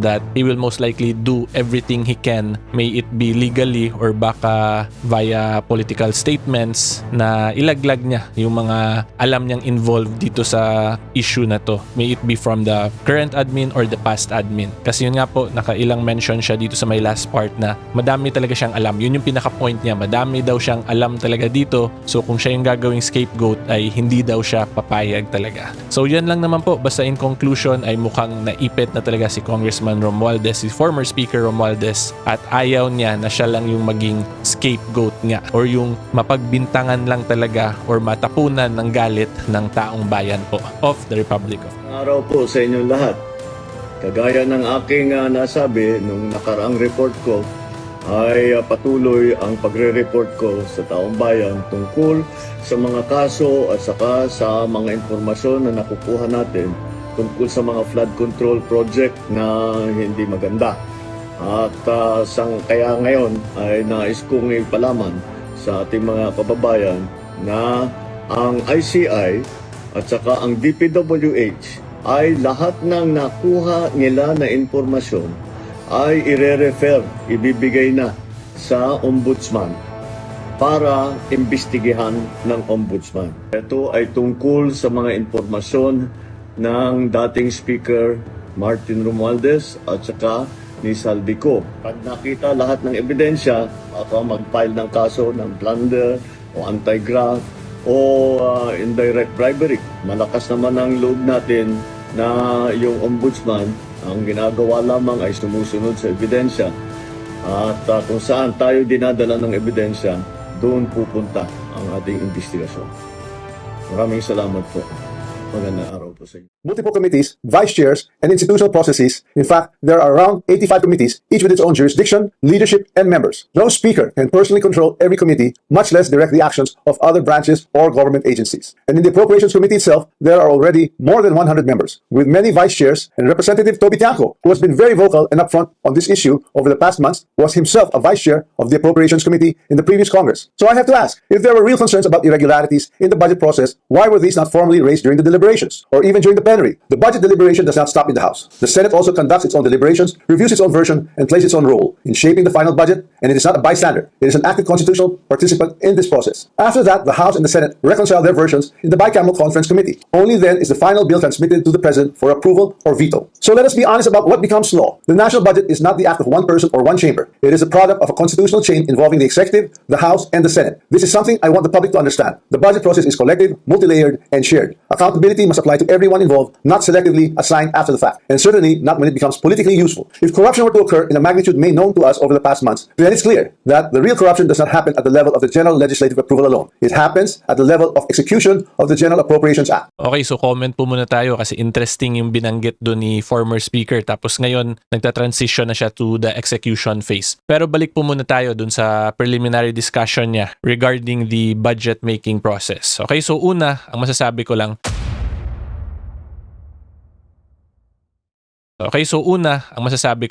that he will most likely do everything he can, may it be legally or baka via political statements, na ilaglag niya yung mga alam niyang involved dito sa issue na to. May it be from the current admin or the past admin. Kasi yun nga po, nakailang mention siya dito sa may last part na madami talaga siyang alam. Yun yung pinaka-point niya. Madami daw siyang alam talaga dito. So kung siya yung gagawing scapegoat ay hindi daw siya papayag talaga. So yan lang naman po. Basta in conclusion ay mukhang naipit na talaga si Congressman Romualdez, si former Speaker Romualdez, at ayaw niya na siya lang yung maging scapegoat nga or yung mapagbintangan lang talaga or matapunan ng galit ng taong bayan po of the Republic of Araw po sa inyong lahat. Kagaya ng aking nasabi nung nakaraang report ko, ay patuloy ang pagre-report ko sa taong bayan tungkol sa mga kaso at saka sa mga informasyon na nakukuha natin tungkol sa mga flood control project na hindi maganda. At kaya ngayon ay nais kong ipalaman sa ating mga kababayan na ang ICI at saka ang DPWH ay lahat ng nakuha nila na informasyon ay ire-refer, ibibigay na sa Ombudsman para imbestigahan ng Ombudsman. Ito ay tungkol sa mga informasyon ng dating Speaker Martin Romualdez at saka ni Saldico. Pag nakita lahat ng ebidensya, baka mag-file ng kaso ng plunder o anti-graft o indirect bribery. Malakas naman ang loob natin na yung Ombudsman ang ginagawa lamang ay sumusunod sa ebidensya at kung saan tayo dinadala ng ebidensya, doon pupunta ang ating investigasyon. Maraming salamat po. Magandang araw po sa inyo. Multiple committees, vice chairs, and institutional processes. In fact, there are around 85 committees, each with its own jurisdiction, leadership, and members. No speaker can personally control every committee, much less direct the actions of other branches or government agencies. And in the Appropriations Committee itself, there are already more than 100 members, with many vice chairs, and Representative Toby Tiangco, who has been very vocal and upfront on this issue over the past months, was himself a vice chair of the Appropriations Committee in the previous Congress. So I have to ask, if there were real concerns about irregularities in the budget process, why were these not formally raised during the deliberations, or even during the plenary? The budget deliberation does not stop in the House. The Senate also conducts its own deliberations, reviews its own version, and plays its own role in shaping the final budget, and it is not a bystander. It is an active constitutional participant in this process. After that, the House and the Senate reconcile their versions in the bicameral conference committee. Only then is the final bill transmitted to the President for approval or veto. So let us be honest about what becomes law. The national budget is not the act of one person or one chamber. It is a product of a constitutional chain involving the executive, the House, and the Senate. This is something I want the public to understand. The budget process is collective, multi-layered, and shared. Accountability must apply to everyone involved, not selectively assigned after the fact, and certainly not when it becomes politically useful. If corruption were to occur in a magnitude made known to us over the past months, then it's clear that the real corruption does not happen at the level of the general legislative approval alone. It happens at the level of execution of the General Appropriations Act. Okay, so comment po muna tayo kasi interesting yung binanggit doon ni former speaker tapos ngayon nagta-transition na siya to the execution phase. Pero balik po muna tayo doon sa preliminary discussion niya regarding the budget making process. Okay, so una, ang masasabi ko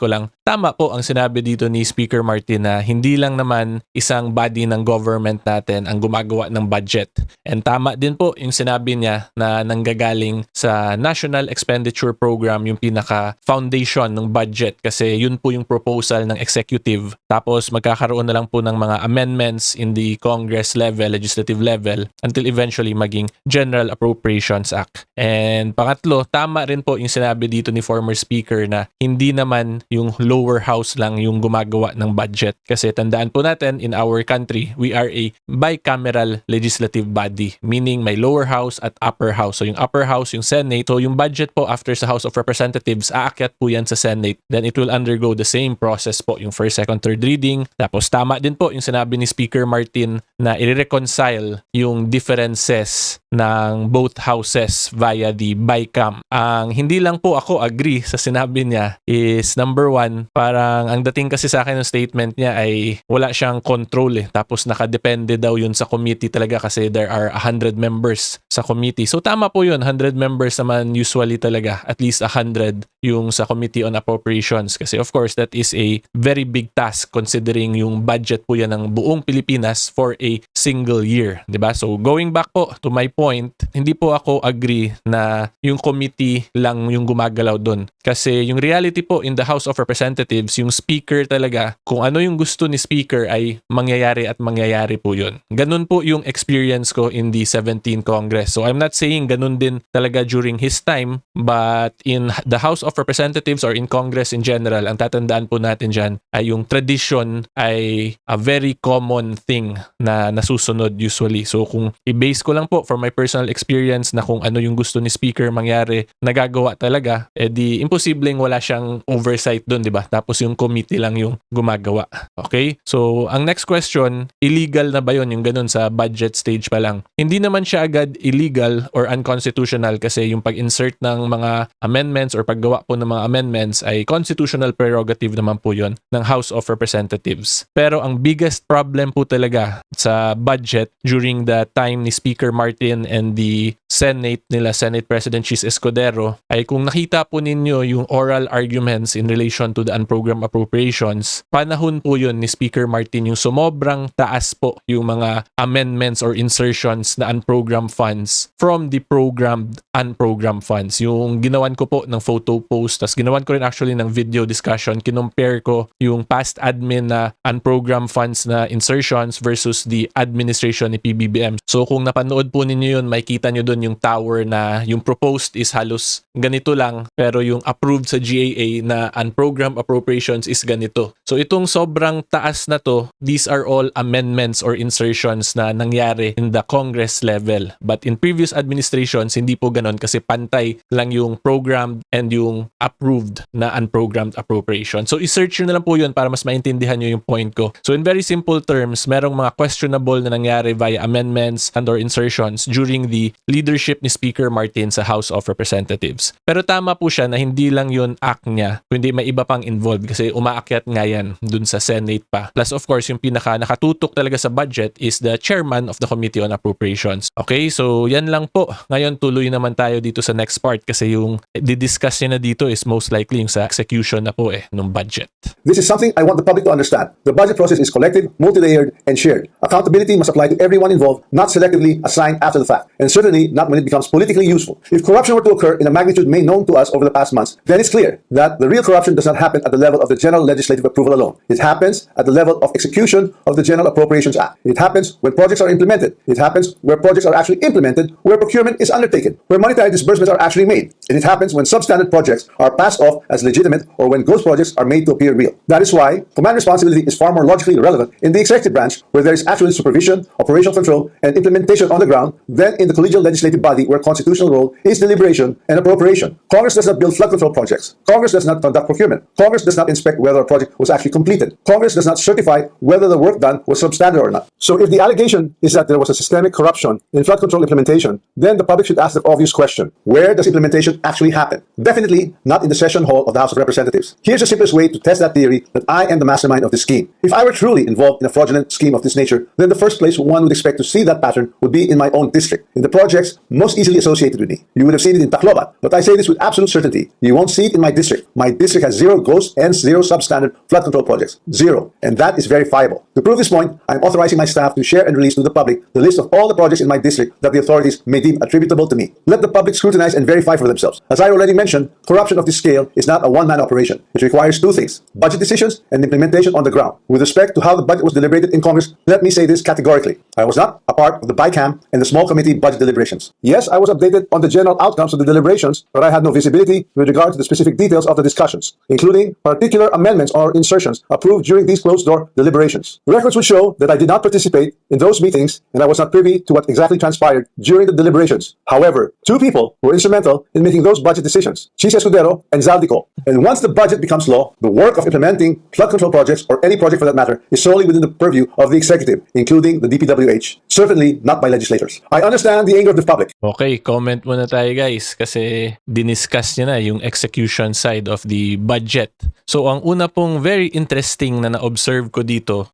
lang, tama po ang sinabi dito ni Speaker Martin na hindi lang naman isang body ng government natin ang gumagawa ng budget. And tama din po yung sinabi niya na nanggagaling sa National Expenditure Program yung pinaka-foundation ng budget kasi yun po yung proposal ng executive. Tapos magkakaroon na lang po ng mga amendments in the Congress level, legislative level until eventually maging General Appropriations Act. And pangatlo, tama rin po yung sinabi dito ni former speaker na hindi naman yung lower house lang yung gumagawa ng budget. Kasi tandaan po natin, in our country, we are a bicameral legislative body. Meaning may lower house at upper house. So yung upper house, yung Senate. So yung budget po after sa House of Representatives, aakyat po yan sa Senate. Then it will undergo the same process po. Yung first, second, third reading. Tapos tama din po yung sinabi ni Speaker Martin na i-reconcile yung differences ng both houses via the BICAM. Ang hindi lang po ako agree sa sinabi niya is number one, parang ang dating kasi sa akin ng statement niya ay wala siyang control tapos nakadepende daw yun sa committee talaga kasi there are 100 members sa committee. So tama po yun, 100 members naman usually talaga, at least 100 yung sa Committee on Appropriations kasi of course that is a very big task considering yung budget po yan ng buong Pilipinas for a single year, 'di ba? So going back po to my point, hindi po ako agree na yung committee lang yung gumagalaw doon. Kasi Kasi yung reality po in the House of Representatives, yung speaker talaga, kung ano yung gusto ni speaker ay mangyayari at mangyayari po yun. Ganun po yung experience ko in the 17th Congress. So I'm not saying ganun din talaga during his time, but in the House of Representatives or in Congress in general, ang tatandaan po natin dyan ay yung tradition ay a very common thing na nasusunod usually. So kung i-base ko lang po for my personal experience na kung ano yung gusto ni speaker mangyari, nagagawa talaga, di imposibleng wala siyang oversight doon, di ba? Tapos yung committee lang yung gumagawa. Okay? So ang next question, illegal na ba yun yung ganun sa budget stage pa lang? Hindi naman siya agad illegal or unconstitutional kasi yung pag-insert ng mga amendments or paggawa po ng mga amendments ay constitutional prerogative naman po yun ng House of Representatives. Pero ang biggest problem po talaga sa budget during the time ni Speaker Martin and the Senate nila, Senate President Chis Escudero, ay kung nakita po ninyo yung oral arguments in relation to the unprogrammed appropriations, panahon po yun ni Speaker Martin yung sumobrang taas po yung mga amendments or insertions na unprogrammed funds from the programmed unprogrammed funds. Yung ginawan ko po ng photo post, tas ginawan ko rin actually ng video discussion, kinumpare ko yung past admin na unprogrammed funds na insertions versus the administration ni PBBM. So kung napanood po ninyo yun, makikita nyo doon yung tower na yung proposed is halos ganito lang, pero yung approved sa GAA na unprogrammed appropriations is ganito. So itong sobrang taas na to, these are all amendments or insertions na nangyari in the Congress level. But in previous administrations, hindi po ganon kasi pantay lang yung programmed and yung approved na unprogrammed appropriation. So i-search nyo na lang po yun para mas maintindihan nyo yung point ko. So in very simple terms, merong mga questionable na nangyari via amendments and or insertions during the leadership ni Speaker Martin sa House of Representatives. Pero tama po siya na hindi lang yun act niya, kundi may iba pang involved kasi umaakyat nga yan dun sa Senate pa. Plus of course, yung pinaka nakatutok talaga sa budget is the chairman of the Committee on Appropriations. Okay, so yan lang po. Ngayon tuloy naman tayo dito sa next part kasi yung didiscuss niya na dito is most likely yung sa execution na po ng budget. This is something I want the public to understand. The budget process is collective, multi-layered, and shared. Accountability must apply to everyone involved, not selectively assigned after the fact, and certainly not when it becomes politically useful. If corruption were to occur in a magnitude made known to us over the past months, then it's clear that the real corruption does not happen at the level of the general legislative approval alone. It happens at the level of execution of the General Appropriations Act. It happens when projects are implemented. It happens where projects are actually implemented, where procurement is undertaken, where monetary disbursements are actually made. And it happens when substandard projects are passed off as legitimate or when ghost projects are made to appear real. That is why command responsibility is far more logically relevant in the executive branch, where there is actually supervision, operational control, and implementation on the ground, than in the collegial legislative body where constitutional role is deliberation and appropriation. Congress does not build flood control projects. Congress does not conduct procurement. Congress does not inspect whether a project was actually completed. Congress does not certify whether the work done was substandard or not. So if the allegation is that there was a systemic corruption in flood control implementation, then the public should ask the obvious question: where does implementation actually happen? Definitely not in the session hall of the House of Representatives. Here's the simplest way to test that theory that I am the mastermind of this scheme. If I were truly involved in a fraudulent scheme of this nature, then the first place one would expect to see that pattern would be in my own district, in the projects most easily associated with me. You would have seen it in Tacloban, but I say this with absolute certainty. You won't see it in my district. My district has 0 ghost and 0 substandard flood control projects. 0. And that is verifiable. To prove this point, I'm authorizing my staff to share and release to the public the list of all the projects in my district that the authorities may deem attributable to me. Let the public scrutinize and verify for themselves. As I already mentioned, corruption of this scale is not a one-man operation. It requires 2 things: budget decisions and implementation on the ground. With respect to how the budget was deliberated in Congress, let me say this categorically. I was not a part of the BICAM and the small committee budget deliberations. Yes, I was updated on the general outcomes of the deliberations, but I had no visibility with regard to the specific details of the discussions, including particular amendments or insertions approved during these closed-door deliberations. Records would show that I did not participate in those meetings and I was not privy to what exactly transpired during the deliberations. However, 2 people were instrumental in making those budget decisions: Chis Escudero and Zaldico. And once the budget becomes law, the work of implementing flood control projects, or any project for that matter, is solely within the purview of the executive, including the DPWH, certainly not by legislators. I understand the anger of the public. Okay, comment muna tayo guys kasi diniscuss niya na yung execution side of the budget. So ang una pong very interesting na na-observe ko dito,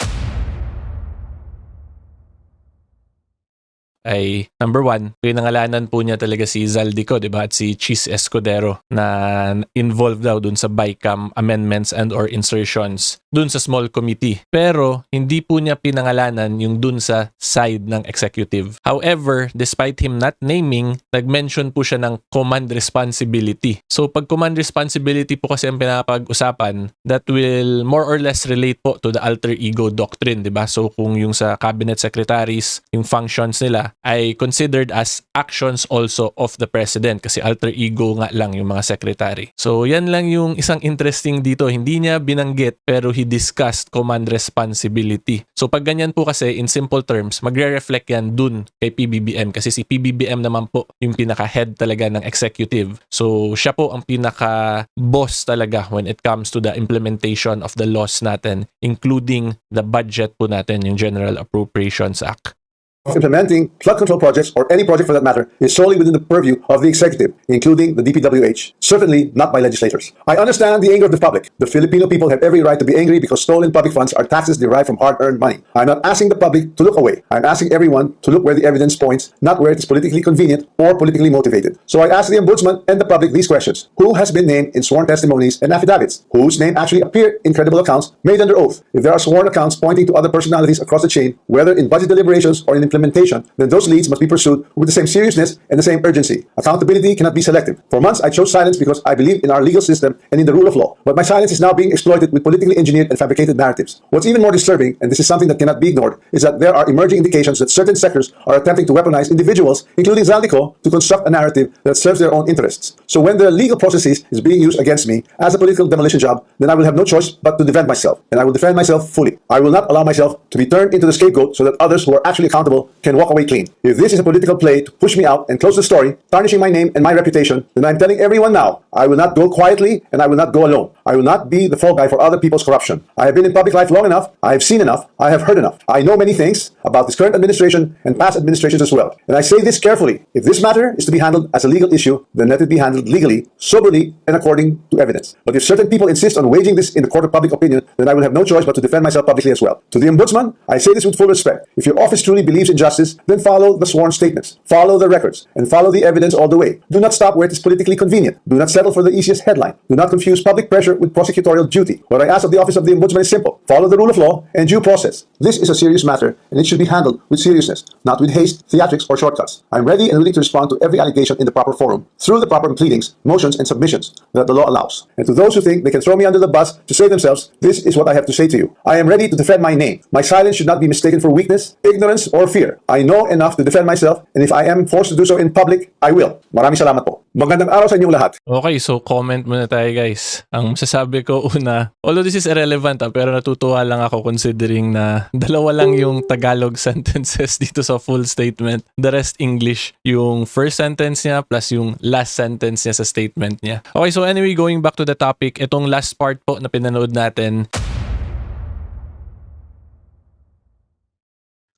ay number one, pinangalanan po niya talaga si Zaldico, di ba? At si Cheese Escudero na involved daw dun sa BICAM amendments and or insertions dun sa small committee. Pero hindi po niya pinangalanan yung dun sa side ng executive. However, despite him not naming, nag-mention po siya ng command responsibility. So pag command responsibility po kasi ang pinapag-usapan, that will more or less relate po to the alter ego doctrine, di ba? So kung yung sa cabinet secretaries, yung functions nila ay considered as actions also of the president kasi alter ego nga lang yung mga secretary. So yan lang yung isang interesting dito. Hindi niya binanggit pero he discussed command responsibility. So pag ganyan po kasi in simple terms, magre-reflect yan dun kay PBBM kasi si PBBM naman po yung pinaka-head talaga ng executive. So siya po ang pinaka-boss talaga when it comes to the implementation of the laws natin, including the budget po natin, yung General Appropriations Act. Implementing flood control projects or any project for that matter is solely within the purview of the executive, including the DPWH, certainly not by legislators. I understand the anger of the public. The Filipino people have every right to be angry because stolen public funds are taxes derived from hard-earned money. I'm not asking the public to look away. I'm asking everyone to look where the evidence points, not where it is politically convenient or politically motivated. So I ask the Ombudsman and the public these questions. Who has been named in sworn testimonies and affidavits? Whose name actually appeared in credible accounts made under oath? If there are sworn accounts pointing to other personalities across the chain, whether in budget deliberations or in implementation, then those leads must be pursued with the same seriousness and the same urgency. Accountability cannot be selective. For months, I chose silence because I believe in our legal system and in the rule of law. But my silence is now being exploited with politically engineered and fabricated narratives. What's even more disturbing, and this is something that cannot be ignored, is that there are emerging indications that certain sectors are attempting to weaponize individuals, including Zaldico, to construct a narrative that serves their own interests. So when the legal processes is being used against me as a political demolition job, then I will have no choice but to defend myself. And I will defend myself fully. I will not allow myself to be turned into the scapegoat so that others who are actually accountable can walk away clean. If this is a political play to push me out and close the story, tarnishing my name and my reputation, then I'm telling everyone now, I will not go quietly and I will not go alone. I will not be the fall guy for other people's corruption. I have been in public life long enough, I have seen enough, I have heard enough. I know many things about this current administration and past administrations as well. And I say this carefully. If this matter is to be handled as a legal issue, then let it be handled legally, soberly, and according to evidence. But if certain people insist on waging this in the court of public opinion, then I will have no choice but to defend myself publicly as well. To the Ombudsman, I say this with full respect. If your office truly believes in justice, then follow the sworn statements, follow the records, and follow the evidence all the way. Do not stop where it is politically convenient. Do not settle for the easiest headline. Do not confuse public pressure with prosecutorial duty. What I ask of the Office of the Ombudsman is simple. Follow the rule of law and due process. This is a serious matter, and it should be handled with seriousness, not with haste, theatrics, or shortcuts. I'm ready and willing to respond to every allegation in the proper forum, through the proper pleadings, motions, and submissions that the law allows. And to those who think they can throw me under the bus to save themselves, this is what I have to say to you. I am ready to defend my name. My silence should not be mistaken for weakness, ignorance, or fear. I know enough to defend myself, and if I am forced to do so in public, I will. Maraming salamat po. Magandang araw sa inyong lahat. Okay, so comment muna tayo guys. Ang masasabi ko una, although this is irrelevant pero natutuwa lang ako considering na dalawa lang yung Tagalog sentences dito sa full statement. The rest English. Yung first sentence niya plus yung last sentence niya sa statement niya. Okay, so anyway, going back to the topic, itong last part po na pinanood natin,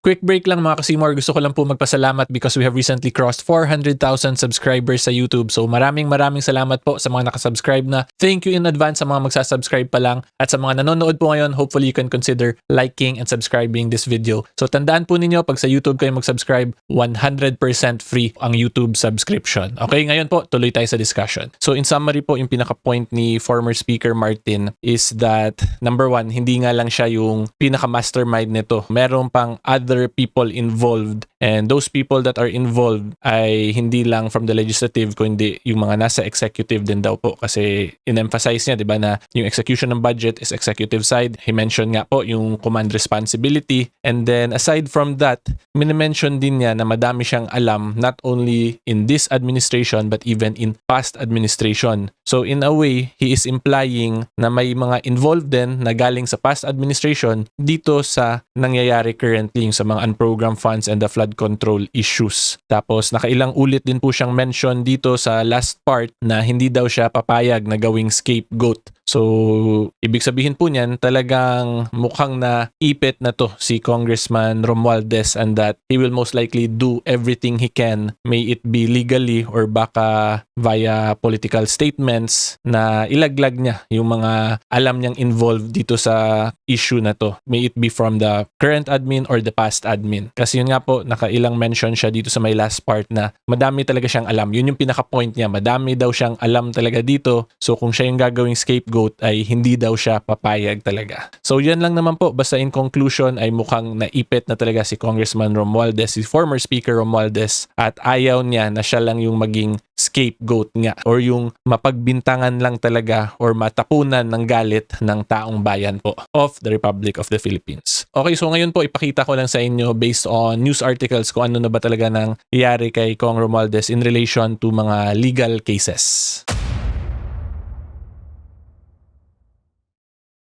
quick break lang mga kasimor, gusto ko lang po magpasalamat because we have recently crossed 400,000 subscribers sa YouTube. So maraming salamat po sa mga nakasubscribe na. Thank you in advance sa mga magsasubscribe pa lang. At sa mga nanonood po ngayon, hopefully you can consider liking and subscribing this video. So tandaan po ninyo, pag sa YouTube kayo mag-subscribe, 100% free ang YouTube subscription. Okay, ngayon po, tuloy tayo sa discussion. So in summary po, yung pinaka-point ni former Speaker Martin is that, number one, hindi nga lang siya yung pinaka-mastermind nito. Meron pang other people involved, and those people that are involved ay hindi lang from the legislative kundi yung mga nasa executive din daw po, kasi in-emphasize niya, di ba, na yung execution ng budget is executive side. He mentioned nga po yung command responsibility, and then aside from that, minimension din niya na madami siyang alam not only in this administration but even in past administration. So in a way, he is implying na may mga involved din na galing sa past administration dito sa nangyayari currently sa mga unprogrammed funds and the flood control issues. Tapos nakailang ulit din po siyang mention dito sa last part na hindi daw siya papayag na gawing scapegoat So, ibig sabihin po niyan, talagang mukhang na ipit na to si Congressman Romualdez and that he will most likely do everything he can, may it be legally or baka via political statements, na ilaglag niya yung mga alam niyang involved dito sa issue na to. May it be from the current admin or the past admin. Kasi yun nga po, nakailang mention siya dito sa my last part na madami talaga siyang alam. Yun yung pinaka-point niya. Madami daw siyang alam talaga dito. So kung siya yung gagawing scapegoat ay hindi daw siya papayag talaga. So yan lang naman po. Basta in conclusion ay mukhang naipit na talaga si Congressman Romualdez, si former Speaker Romualdez, at ayaw niya na siya lang yung maging scapegoat nga or yung mapagbintangan lang talaga or matapunan ng galit ng taong bayan po of the Republic of the Philippines. Okay, so ngayon po ipakita ko lang sa inyo based on news articles kung ano na ba talaga nang iyari kay Cong Romualdez in relation to mga legal cases.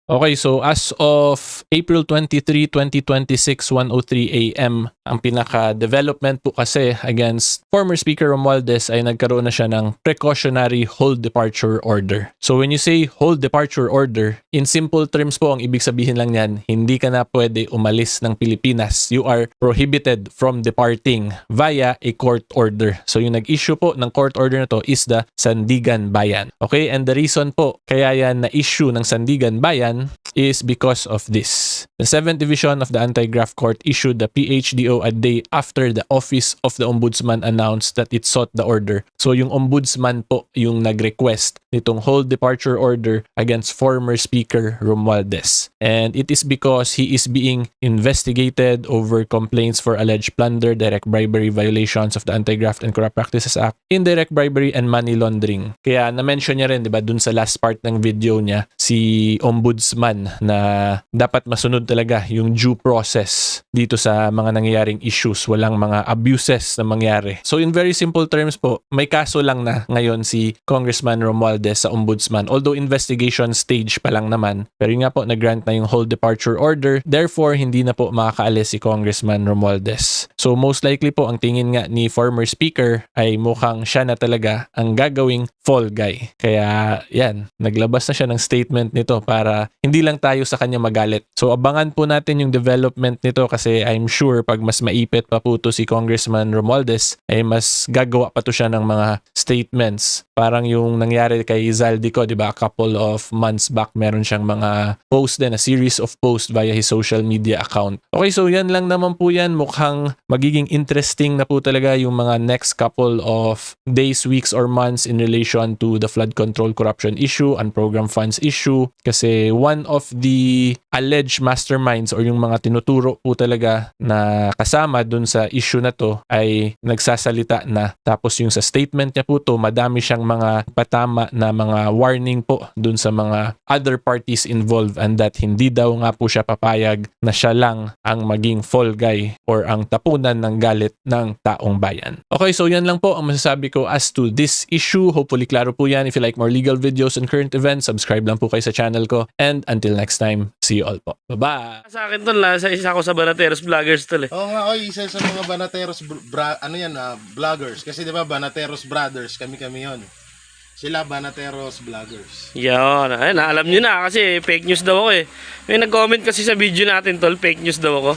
Okay, so as of April 23, 2026, 1:03 AM, ang pinaka-development po kasi against former Speaker Romualdez ay nagkaroon na siya ng precautionary hold departure order. So when you say hold departure order, in simple terms po, ang ibig sabihin lang niyan, hindi ka na pwede umalis ng Pilipinas. You are prohibited from departing via a court order. So yung nag-issue po ng court order na to is the Sandigan Bayan. Okay, and the reason po kaya yan na-issue ng Sandigan Bayan is because of this. The 7th Division of the Anti-Graft Court issued the PHDO a day after the Office of the Ombudsman announced that it sought the order. So yung Ombudsman po yung nag-request nitong hold departure order against former Speaker Romualdez. And it is because he is being investigated over complaints for alleged plunder, direct bribery, violations of the Anti-Graft and Corrupt Practices Act, indirect bribery, and money laundering. Kaya na-mention niya rin, di ba, dun sa last part ng video niya, si Ombudsman na dapat masunod talaga yung due process dito sa mga nangyayaring issues, walang mga abuses na mangyari. So in very simple terms po, may kaso lang na ngayon si Congressman Romualdez sa Ombudsman, although investigation stage pa lang naman, pero yun nga po, nag-grant na yung hold departure order, therefore hindi na po makakaalis si Congressman Romualdez. So most likely po, ang tingin nga ni former Speaker ay mukhang siya na talaga ang gagawing fall guy. Kaya yan, naglabas na siya ng statement nito para hindi lang tayo sa kanya magalit. So abangan po natin yung development nito kasi I'm sure pag mas maipit pa po to si Congressman Romualdez ay mas gagawa pa to siya ng mga statements. Parang yung nangyari kay Zaldico, di ba? A couple of months back, meron siyang mga post din, a series of posts via his social media account. Okay, so yan lang naman po yan. Mukhang magiging interesting na po talaga yung mga next couple of days, weeks, or months in relation to the flood control corruption issue and program funds issue. Kasi one of the alleged masterminds or yung mga tinuturo po talaga na kasama dun sa issue na to ay nagsasalita na. Tapos yung sa statement niya po to, madami siyang mga patama na mga warning po dun sa mga other parties involved and that hindi daw nga po siya papayag na siya lang ang maging fall guy or ang tapunan ng galit ng taong bayan. Okay, so yan lang po ang masasabi ko as to this issue. Hopefully klaro po yan. If you like more legal videos and current events, subscribe lang po kayo sa channel ko. And until next time, see you all po. Bye-bye! Sa akin tol, isa ako sa Banateros Vloggers tol eh. Oo nga, oy, isa sa mga Banateros vloggers. Kasi 'di ba Banateros Brothers, kami yon. Sila Banateros Vloggers. Yan, ay, alam nyo na kasi fake news daw ako eh. May nag-comment kasi sa video natin tol, fake news daw ako.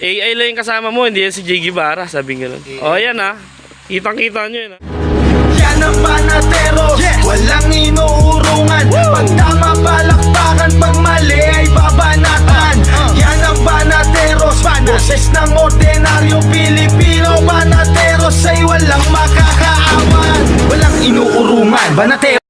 AI lang yung kasama mo, hindi yan si Jay Guevara, sabi nga nun. O yan ha, kitang-kita nyo yun ha. Yan ang Banatero, walang inuurungan. Pag tama palakpakan, pag mali ay babanatan. Yan ang Banateros, boses ng ordinaryo Pilipino. Banateros ay walang makakaawan, walang inuurungan. Banatero